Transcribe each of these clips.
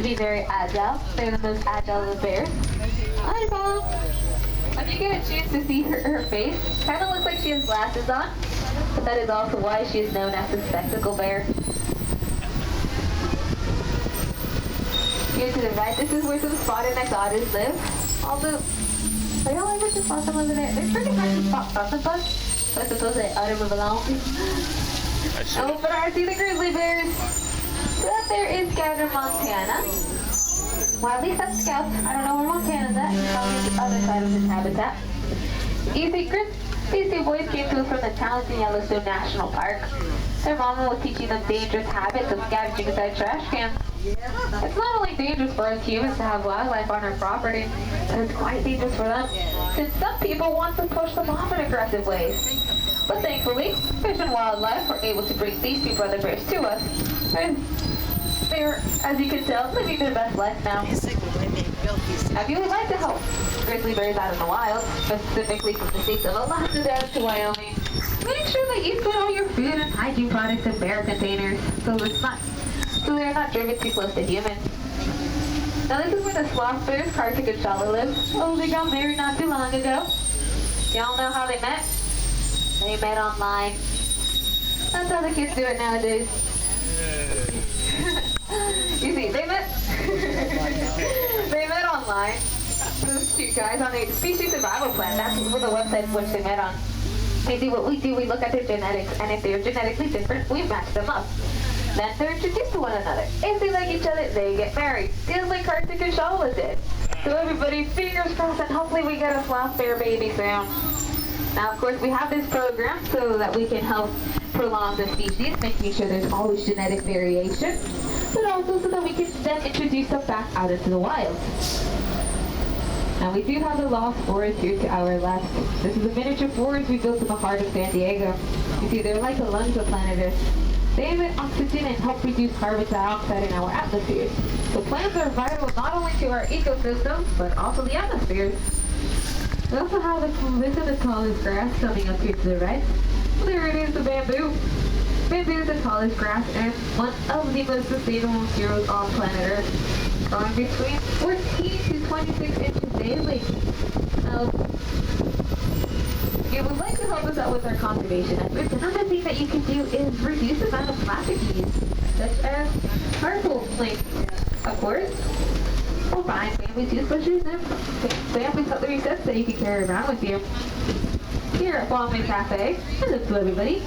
to be very agile. They're the most agile of bears. Hi, Mom. If you get a chance to see her face, kind of looks like she has glasses on, but that is also why she is known as the spectacle bear. Here to the right, this is where some spotted neck otters live. Although, are y'all able to spot them over there? They're pretty hard to spot from the bus, so I suppose they ought to move along. Oh, but I see the grizzly bears. So that there is Gander, Montana. Well, at least that's Scout. I don't know where Montana's at. Probably the other side of his habitat. You see, Chris, these two boys came to us from the talented Yellowstone National Park. Their mama was teaching them dangerous habits of scavenging inside trash cans. It's not only dangerous for us humans to have wildlife on our property, but it's quite dangerous for them, since some people want to push them off in aggressive ways. But thankfully, Fish and Wildlife were able to bring these two brother bears to us. And they're, as you can tell, living their best life now. If you would like to help grizzly bears out in the wild, specifically from the states of Alaska down to Wyoming, make sure that you put all your food and hygiene products in bear containers so they're not driven too close to humans. Now this is where the sloth bears, Kartik and Shala, live. Oh, they got married not too long ago. Y'all know how they met? They met online. That's how the kids do it nowadays. You see, they met they met online. Those two guys on a species survival plan. That's the website which they met on. You see, what we do, we look at their genetics, and if they're genetically different, we match them up. Then they're introduced to one another. If they like each other, they get married. Just like Kartik and Shala did. So everybody, fingers crossed, and hopefully we get a sloth bear baby soon. Now, of course, we have this program so that we can help prolong the species, making sure there's always genetic variation, but also so that we can then introduce them back out into the wild. Now, we do have the lost forest here to our left. This is a miniature forest we built in the heart of San Diego. You see, they're like the lungs of planet Earth. They emit oxygen and help reduce carbon dioxide in our atmosphere. So plants are vital not only to our ecosystem, but also the atmosphere. We also have this is the tallest grass coming up here to the right. There it is, the bamboo. Bamboo is the tallest grass and one of the most sustainable materials on planet Earth, growing between 14 to 26 inches daily. Now, if you would like to help us out with our conservation efforts, another thing that you can do is reduce the amount of plastic use, such as cardboard plates, of course. Or find family toothbrushes and family cutlery sets that you can carry around with you. Here at Kwame Cafe, hello to everybody.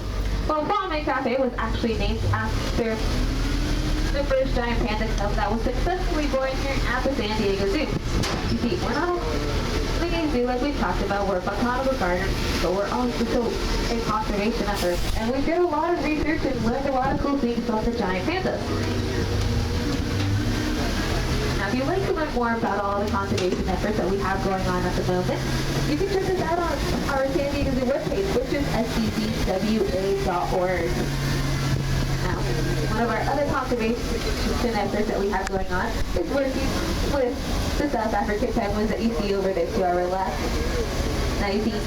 Well, Kwame Cafe was actually named after the first giant panda cub that was successfully born here at the San Diego Zoo. You see, we're not only a zoo like we've talked about, we're a botanical garden, but we're also a conservation effort. And we did a lot of research and learned a lot of cool things about the giant pandas. Now, if you'd like to learn more about all the conservation efforts that we have going on at the moment, you can check us out on our San Diego Zoo webpage, which is sdcwa.org. Now, one of our other conservation efforts that we have going on is working with the South African penguins that you see over there to our left. Now, you see,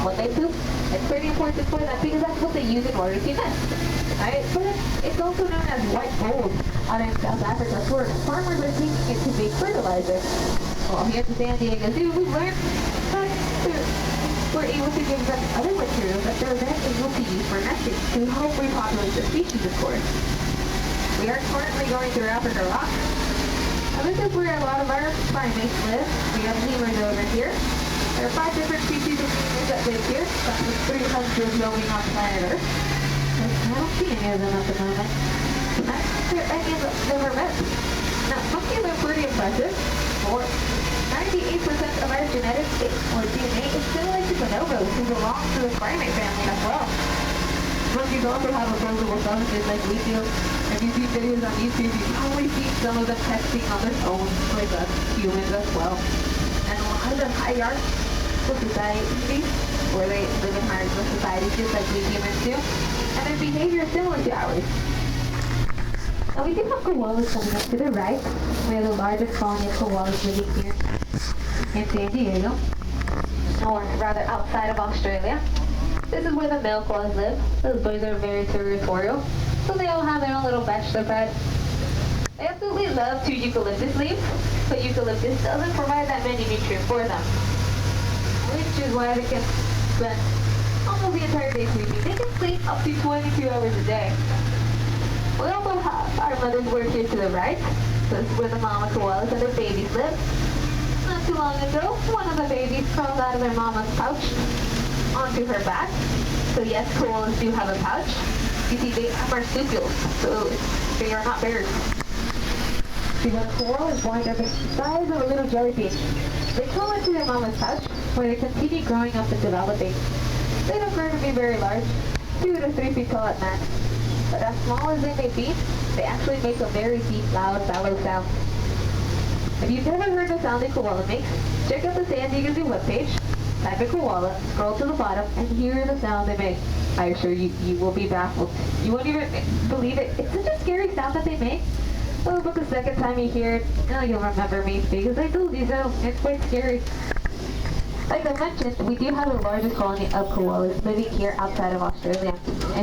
when they poop, it's pretty important for them because that's what they use in order to nest. Right? But it's also known as white gold out in South Africa, where farmers are taking it to make fertilizer. Well, here at the San Diego Zoo, we learned that we're able to give them other materials that they're then able to use for nesting to help repopulate the species, of course. We are currently going through Africa Rock. Now, this is where a lot of our primates live. We have lemurs over here. There are 5 different species of lemurs that live here. That's the 300 going on planet Earth. I don't see any of them at the moment. Not sure any of them ever met. Now, some of them are pretty impressive. For 98% of our genetics or DNA is similar to bonobos, who belong to the primate family as well. Monkeys also have opposable stomachs like we do. If you see videos on YouTube, you probably see some of them texting on their phones like us humans as well. And a lot of them hierarchical societies, where they live in hierarchical societies just like we humans do, and their behavior is similar to ours. Now, we do have koalas coming up to the right. We have the largest colony of koalas living here in San Diego, or rather outside of Australia. This is where the male koalas live. Those boys are very territorial, so they all have their own little bench they're fed. They absolutely love to eucalyptus leaves, but eucalyptus doesn't provide that many nutrients for them, which is why they can spend almost the entire day sleeping. They can sleep up to 22 hours a day. We also have our mother's work here to the right. This is where the mama koalas and their babies live. Not too long ago, one of the babies crawled out of their mama's pouch onto her back. So yes, koalas do have a pouch. You see, they are marsupials, so they are not bears. See, when a koala is born, they're the size of a little jellyfish. They crawl into their mama's pouch, where they continue growing up and developing. They don't grow to be very large, 2 to 3 feet tall at max. But as small as they may be, they actually make a very deep, loud, bellow sound. If you've never heard the sound a koala makes, check out the San Diego Zoo webpage, type in koala, scroll to the bottom, and hear the sound they make. I assure you, you will be baffled. You won't even believe it. It's such a scary sound that they make. Oh, but the second time you hear it, you'll remember me, because I told you so. It's quite scary. Like I mentioned, we do have the largest colony of koalas living here outside of Australia.